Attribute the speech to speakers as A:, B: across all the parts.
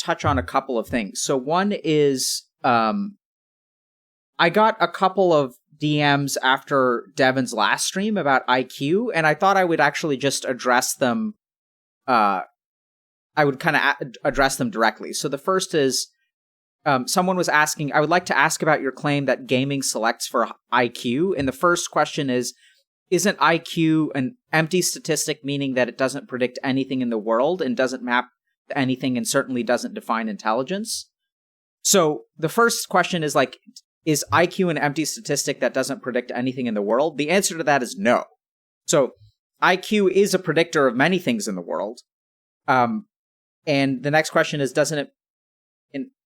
A: touch on a couple of things. So one is I got a couple of DMs after Devin's last stream about IQ, and I thought I would actually just address them. I would kind of address them directly. So the first is someone was asking, I would like to ask about your claim that gaming selects for IQ. And the first question is, isn't IQ an empty statistic, meaning that it doesn't predict anything in the world and doesn't map to anything and certainly doesn't define intelligence? So the first question is like, is IQ an empty statistic that doesn't predict anything in the world? The answer to that is no. So IQ is a predictor of many things in the world. And the next question is, doesn't it,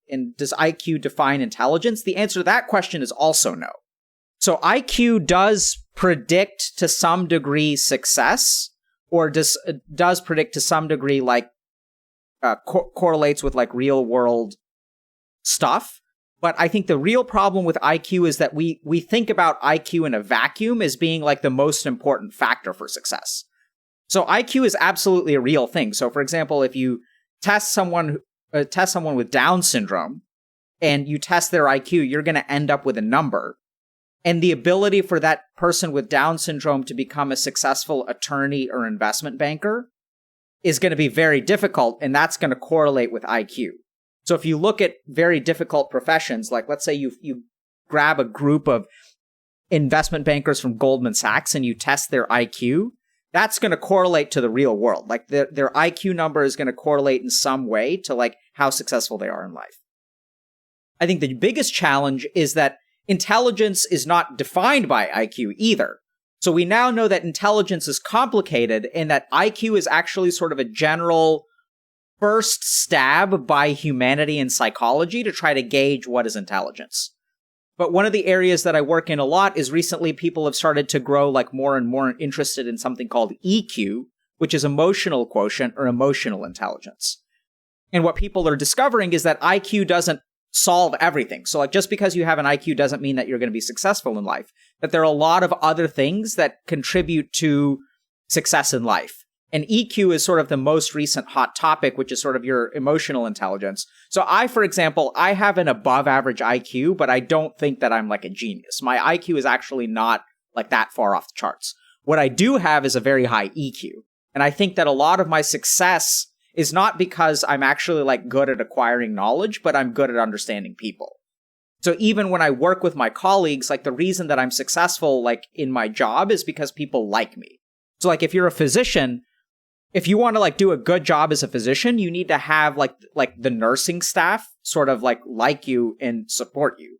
A: and does IQ define intelligence? The answer to that question is also no. So IQ does predict to some degree success, or does predict to some degree like correlates with like real world stuff. But I think the real problem with IQ is that we think about IQ in a vacuum as being like the most important factor for success. So IQ is absolutely a real thing. So for example, if you test someone with Down syndrome and you test their IQ, you're going to end up with a number. And the ability for that person with Down syndrome to become a successful attorney or investment banker is going to be very difficult, and that's going to correlate with IQ. So if you look at very difficult professions, like let's say you grab a group of investment bankers from Goldman Sachs and you test their IQ, that's going to correlate to the real world. Like their IQ number is going to correlate in some way to like how successful they are in life. I think the biggest challenge is that intelligence is not defined by IQ either. So we now know that intelligence is complicated and that IQ is actually sort of a general first stab by humanity and psychology to try to gauge what is intelligence. But one of the areas that I work in a lot is recently people have started to grow like more and more interested in something called EQ, which is emotional quotient or emotional intelligence. And what people are discovering is that IQ doesn't solve everything. So like just because you have an IQ doesn't mean that you're going to be successful in life. That there are a lot of other things that contribute to success in life. And EQ is sort of the most recent hot topic, which is sort of your emotional intelligence. So for example, I have an above average IQ, but I don't think that I'm like a genius. My IQ is actually not like that far off the charts. What I do have is a very high EQ. And I think that a lot of my success is not because I'm actually like good at acquiring knowledge, but I'm good at understanding people. So even when I work with my colleagues, like the reason that I'm successful like in my job is because people like me. So like if you're a physician, if you want to like do a good job as a physician, you need to have like the nursing staff sort of like you and support you.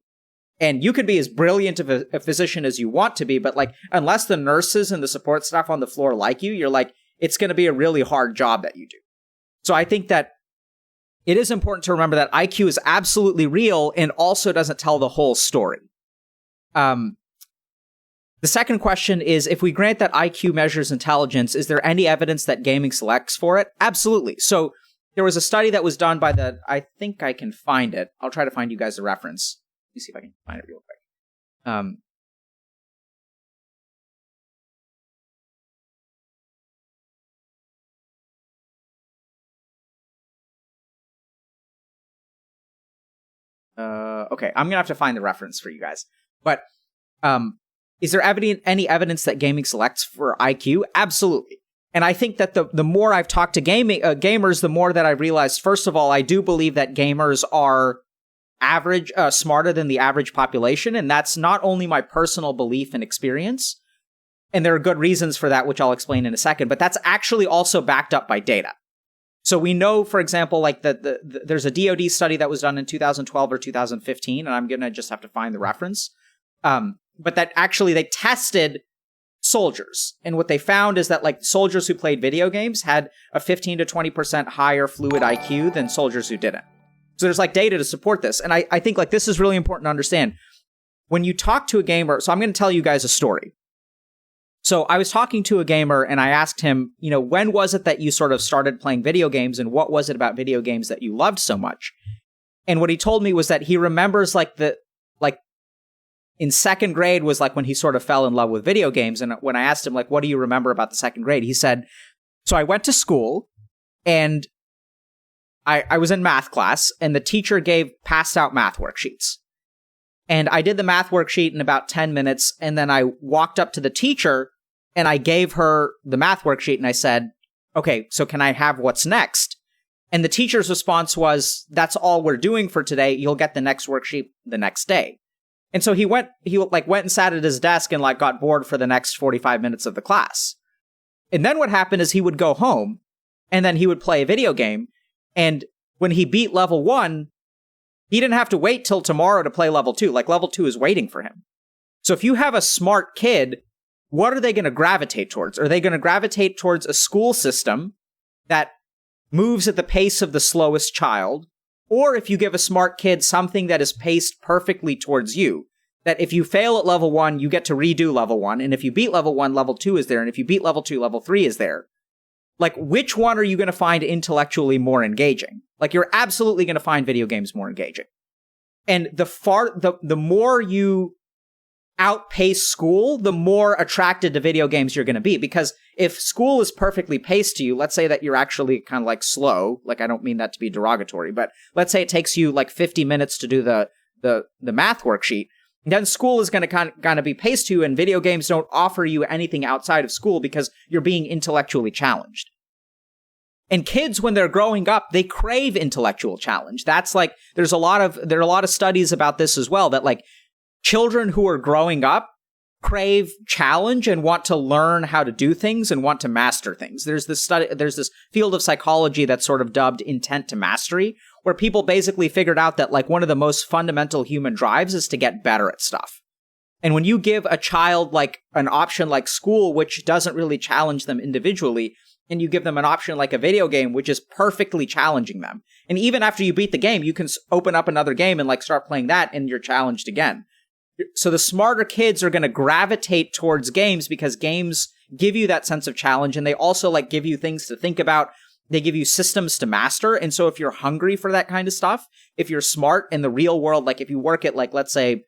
A: And you could be as brilliant of a physician as you want to be, but like unless the nurses and the support staff on the floor like you, you're like, it's going to be a really hard job that you do. So I think that it is important to remember that IQ is absolutely real and also doesn't tell the whole story. The second question is, if we grant that IQ measures intelligence, is there any evidence that gaming selects for it? Absolutely. So there was a study that was done by I think I can find it. I'll try to find you guys the reference. Let me see if I can find it real quick. Okay, I'm going to have to find the reference for you guys. But is there any evidence that gaming selects for IQ? Absolutely. And I think that the more I've talked to gamers, the more that I realized, first of all, I do believe that gamers are smarter than the average population. And that's not only my personal belief and experience. And there are good reasons for that, which I'll explain in a second. But that's actually also backed up by data. So we know, for example, like there's a DoD study that was done in 2012 or 2015, and I'm going to just have to find the reference. But that actually they tested soldiers. And what they found is that like soldiers who played video games had a 15 to 20% higher fluid IQ than soldiers who didn't. So there's like data to support this. And I think like this is really important to understand. When you talk to a gamer, so I'm going to tell you guys a story. So I was talking to a gamer and I asked him, when was it that you sort of started playing video games and what was it about video games that you loved so much? And what he told me was that he remembers in second grade was like when he sort of fell in love with video games. And when I asked him, like, what do you remember about the second grade? He said, so I went to school and I was in math class, and the teacher passed out math worksheets. And I did the math worksheet in about 10 minutes, and then I walked up to the teacher, and I gave her the math worksheet, and I said, okay, so can I have what's next? And the teacher's response was, that's all we're doing for today. You'll get the next worksheet the next day. And so he went and sat at his desk and like got bored for the next 45 minutes of the class. And then what happened is he would go home, and then he would play a video game. And when he beat level 1, he didn't have to wait till tomorrow to play level 2. Like, level 2 is waiting for him. So if you have a smart kid, what are they going to gravitate towards? Are they going to gravitate towards a school system that moves at the pace of the slowest child? Or if you give a smart kid something that is paced perfectly towards you, that if you fail at level 1, you get to redo level 1, and if you beat level 1, level 2 is there, and if you beat level 2, level 3 is there. Like, which one are you going to find intellectually more engaging? Like, you're absolutely going to find video games more engaging. And the more you outpace school, the more attracted to video games you're going to be. Because if school is perfectly paced to you, let's say that you're actually kind of like slow, like I don't mean that to be derogatory, but let's say it takes you like 50 minutes to do the math worksheet, then school is going to kind of be paced to you, and video games don't offer you anything outside of school because you're being intellectually challenged. And kids, when they're growing up, they crave intellectual challenge. That's like, there are a lot of studies about this as well, that like children who are growing up crave challenge and want to learn how to do things and want to master things. There's this field of psychology that's sort of dubbed intent to mastery, where people basically figured out that like one of the most fundamental human drives is to get better at stuff. And when you give a child like an option like school, which doesn't really challenge them individually, and you give them an option like a video game, which is perfectly challenging them, and even after you beat the game, you can open up another game and like start playing that, and you're challenged again. So the smarter kids are going to gravitate towards games because games give you that sense of challenge, and they also like give you things to think about. They give you systems to master. And so if you're hungry for that kind of stuff, if you're smart in the real world, like if you work at like, let's say,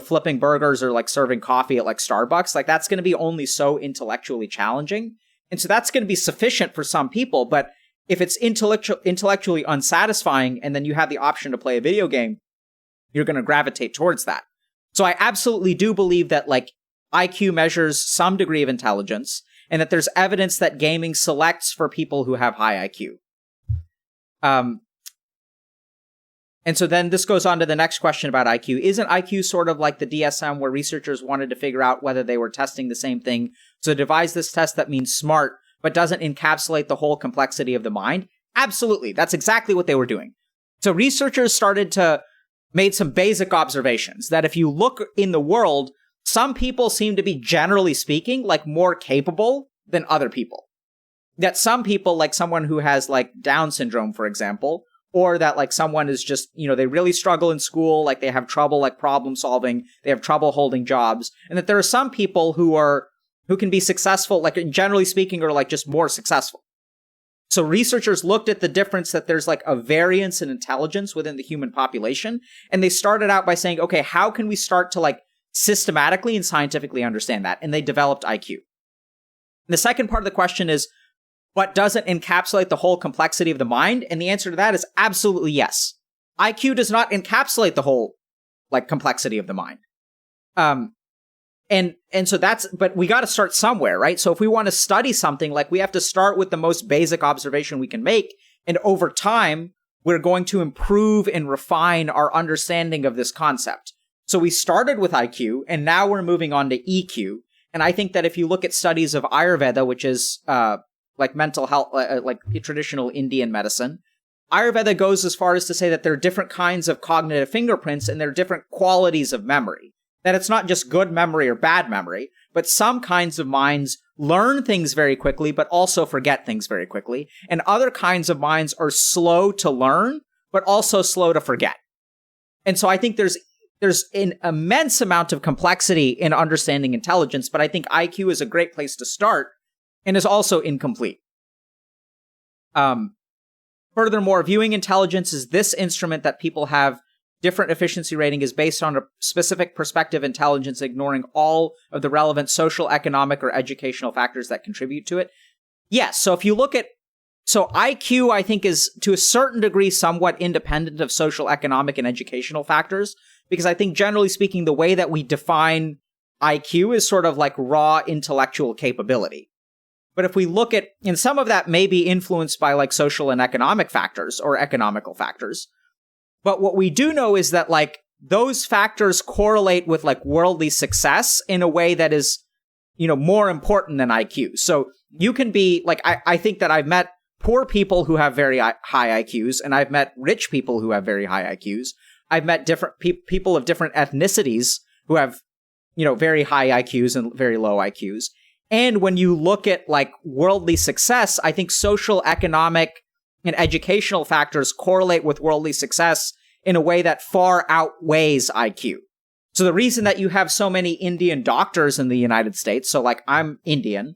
A: flipping burgers or like serving coffee at like Starbucks, like that's going to be only so intellectually challenging. And so that's going to be sufficient for some people. But if it's intellectually unsatisfying, and then you have the option to play a video game, you're going to gravitate towards that. So I absolutely do believe that like IQ measures some degree of intelligence, and that there's evidence that gaming selects for people who have high IQ. And so then this goes on to the next question about IQ. Isn't IQ sort of like the DSM, where researchers wanted to figure out whether they were testing the same thing? So devise this test that means smart, but doesn't encapsulate the whole complexity of the mind? Absolutely. That's exactly what they were doing. So researchers made some basic observations that if you look in the world, some people seem to be, generally speaking, like more capable than other people. That some people, like someone who has like Down syndrome, for example, or that like someone is just, they really struggle in school, like they have trouble like problem solving, they have trouble holding jobs, and that there are some people who can be successful, like generally speaking, or like just more successful. So researchers looked at the difference that there's like a variance in intelligence within the human population, and they started out by saying, okay, how can we start to like systematically and scientifically understand that? And they developed IQ. And the second part of the question is, but does it encapsulate the whole complexity of the mind? And the answer to that is absolutely yes. IQ does not encapsulate the whole like complexity of the mind. And so but we got to start somewhere, right? So if we want to study something, like we have to start with the most basic observation we can make. And over time, we're going to improve and refine our understanding of this concept. So we started with IQ, and now we're moving on to EQ. And I think that if you look at studies of Ayurveda, which is like mental health, like traditional Indian medicine, Ayurveda goes as far as to say that there are different kinds of cognitive fingerprints, and there are different qualities of memory. That it's not just good memory or bad memory, but some kinds of minds learn things very quickly, but also forget things very quickly. And other kinds of minds are slow to learn, but also slow to forget. And so I think there's an immense amount of complexity in understanding intelligence, but I think IQ is a great place to start and is also incomplete. Furthermore, viewing intelligence as this instrument that people have different efficiency rating is based on a specific perspective intelligence, ignoring all of the relevant social, economic, or educational factors that contribute to it. Yes, so if you look at So IQ, I think, is to a certain degree somewhat independent of social, economic, and educational factors, because I think generally speaking, the way that we define IQ is sort of like raw intellectual capability. But if we look at, and some of that may be influenced by like social and economic factors or economical factors. But what we do know is that like those factors correlate with like worldly success in a way that is, more important than IQ. So you can be like, I think that I've met poor people who have very high IQs, and I've met rich people who have very high IQs. I've met different people of different ethnicities who have, very high IQs and very low IQs. And when you look at like worldly success, I think social, economic, and educational factors correlate with worldly success in a way that far outweighs IQ. So the reason that you have so many Indian doctors in the United States, so like I'm Indian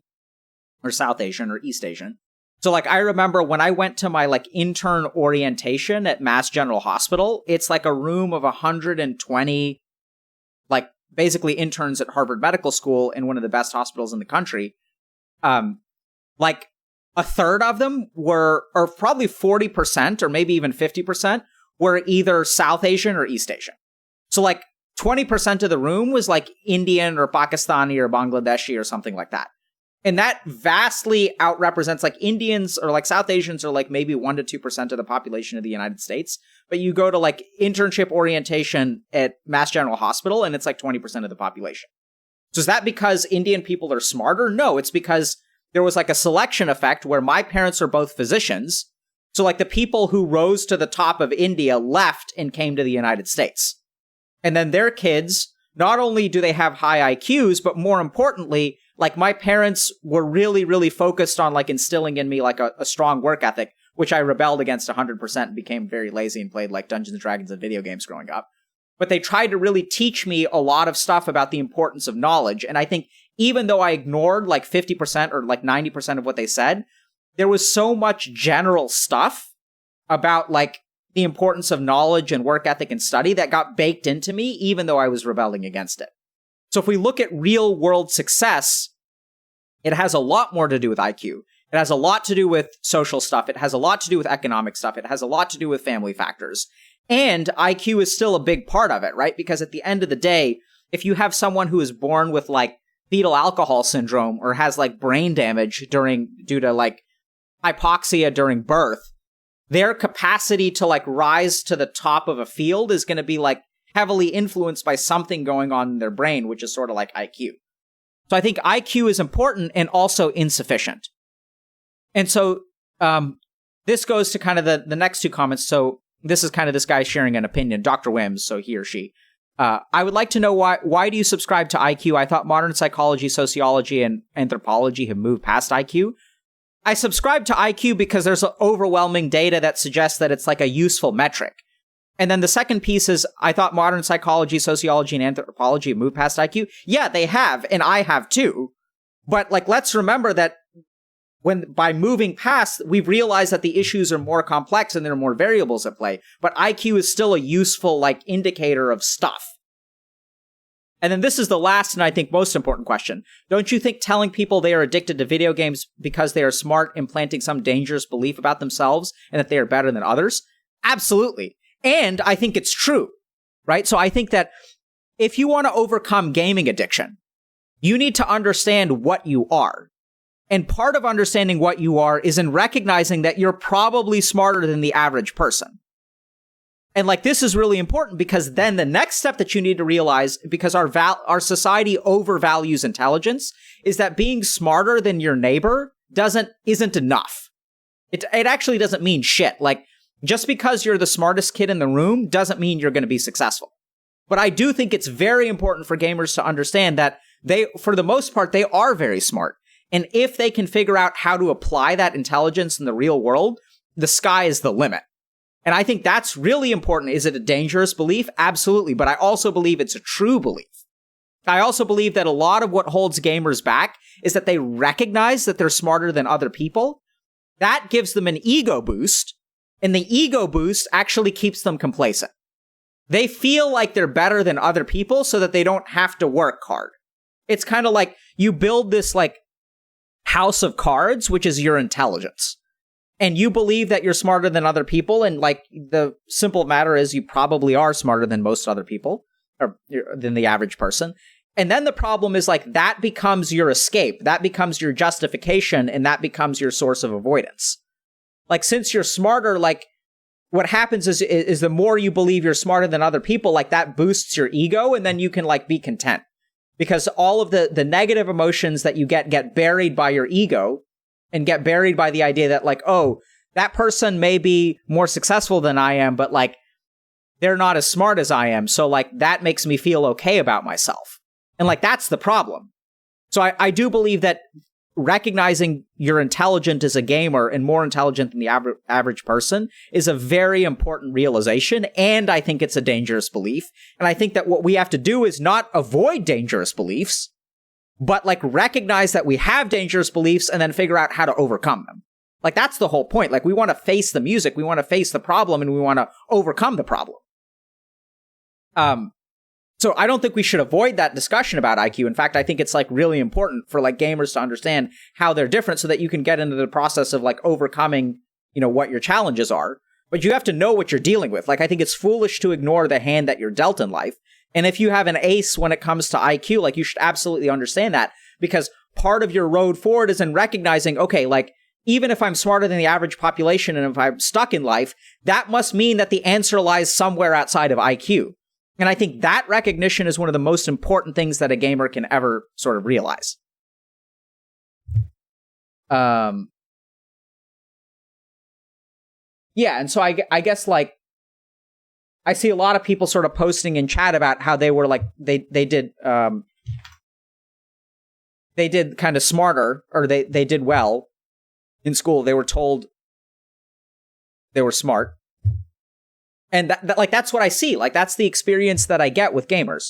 A: or South Asian or East Asian. So like I remember when I went to my like intern orientation at Mass General Hospital, it's like a room of 120 like basically interns at Harvard Medical School in one of the best hospitals in the country. Like a third of them were, or probably 40% or maybe even 50% were either South Asian or East Asian. So like 20% of the room was like Indian or Pakistani or Bangladeshi or something like that. And that vastly outrepresents like Indians or like South Asians are like maybe 1 to 2% of the population of the United States. But you go to like internship orientation at Mass General Hospital and it's like 20% of the population. So is that because Indian people are smarter? No, it's because there was like a selection effect where my parents are both physicians. So like the people who rose to the top of India left and came to the United States. And then their kids, not only do they have high IQs, but more importantly, like my parents were really, really focused on like instilling in me like a strong work ethic, which I rebelled against 100% and became very lazy and played like Dungeons and Dragons and video games growing up. But they tried to really teach me a lot of stuff about the importance of knowledge. And I think even though I ignored like 50% or like 90% of what they said, there was so much general stuff about like the importance of knowledge and work ethic and study that got baked into me, even though I was rebelling against it. So if we look at real world success, it has a lot more to do with IQ. It has a lot to do with social stuff. It has a lot to do with economic stuff. It has a lot to do with family factors. And IQ is still a big part of it, right? Because at the end of the day, if you have someone who is born with like fetal alcohol syndrome or has like brain damage due to like hypoxia during birth, their capacity to like rise to the top of a field is going to be like heavily influenced by something going on in their brain, which is sort of like IQ. So I think IQ is important and also insufficient. And so this goes to kind of the next two comments. So this is kind of this guy sharing an opinion, Dr. Wims, so he or she. I would like to know why do you subscribe to IQ? I thought modern psychology, sociology, and anthropology have moved past IQ. I subscribe to IQ because there's overwhelming data that suggests that it's like a useful metric. And then the second piece is, I thought modern psychology, sociology, and anthropology have moved past IQ. Yeah, they have, and I have too. But like, let's remember that by moving past, we've realized that the issues are more complex and there are more variables at play. But IQ is still a useful like indicator of stuff. And then this is the last and I think most important question. Don't you think telling people they are addicted to video games because they are smart implanting some dangerous belief about themselves and that they are better than others? Absolutely. And I think it's true, right? So I think that if you want to overcome gaming addiction, you need to understand what you are. And part of understanding what you are is in recognizing that you're probably smarter than the average person. And like, this is really important because then the next step that you need to realize, because our society overvalues intelligence, is that being smarter than your neighbor isn't enough. It actually doesn't mean shit. Like, just because you're the smartest kid in the room doesn't mean you're going to be successful. But I do think it's very important for gamers to understand that for the most part, they are very smart. And if they can figure out how to apply that intelligence in the real world, the sky is the limit. And I think that's really important. Is it a dangerous belief? Absolutely. But I also believe it's a true belief. I also believe that a lot of what holds gamers back is that they recognize that they're smarter than other people. That gives them an ego boost. And the ego boost actually keeps them complacent. They feel like they're better than other people so that they don't have to work hard. It's kind of like you build this like house of cards, which is your intelligence. and you believe that you're smarter than other people, and like the simple matter is you probably are smarter than most other people, or than the average person. And then the problem is like that becomes your escape, that becomes your justification, and that becomes your source of avoidance. Like, since you're smarter, like what happens is the more you believe you're smarter than other people, like that boosts your ego, and then you can like be content. Because all of the negative emotions that you get buried by your ego and get buried by the idea that like, oh, that person may be more successful than I am, but like they're not as smart as I am. So like that makes me feel okay about myself. And like that's the problem. So I do believe that recognizing you're intelligent as a gamer and more intelligent than the average person is a very important realization, and I think it's a dangerous belief. And I think that what we have to do is not avoid dangerous beliefs, but like recognize that we have dangerous beliefs and then figure out how to overcome them. Like that's the whole point. Like we want to face the music, we want to face the problem, and we want to overcome the problem. So I don't think we should avoid that discussion about IQ. In fact, I think it's like really important for like gamers to understand how they're different so that you can get into the process of like overcoming, you know, what your challenges are. But you have to know what you're dealing with. Like I think it's foolish to ignore the hand that you're dealt in life. And if you have an ace when it comes to IQ, like you should absolutely understand that, because part of your road forward is in recognizing, okay, like even if I'm smarter than the average population and if I'm stuck in life, that must mean that the answer lies somewhere outside of IQ. And I think that recognition is one of the most important things that a gamer can ever sort of realize. Yeah, and so I guess like I see a lot of people sort of posting in chat about how they were like they did kind of smarter, or they did well in school. They were told they were smart. And that like that's what I see. Like that's the experience that I get with gamers.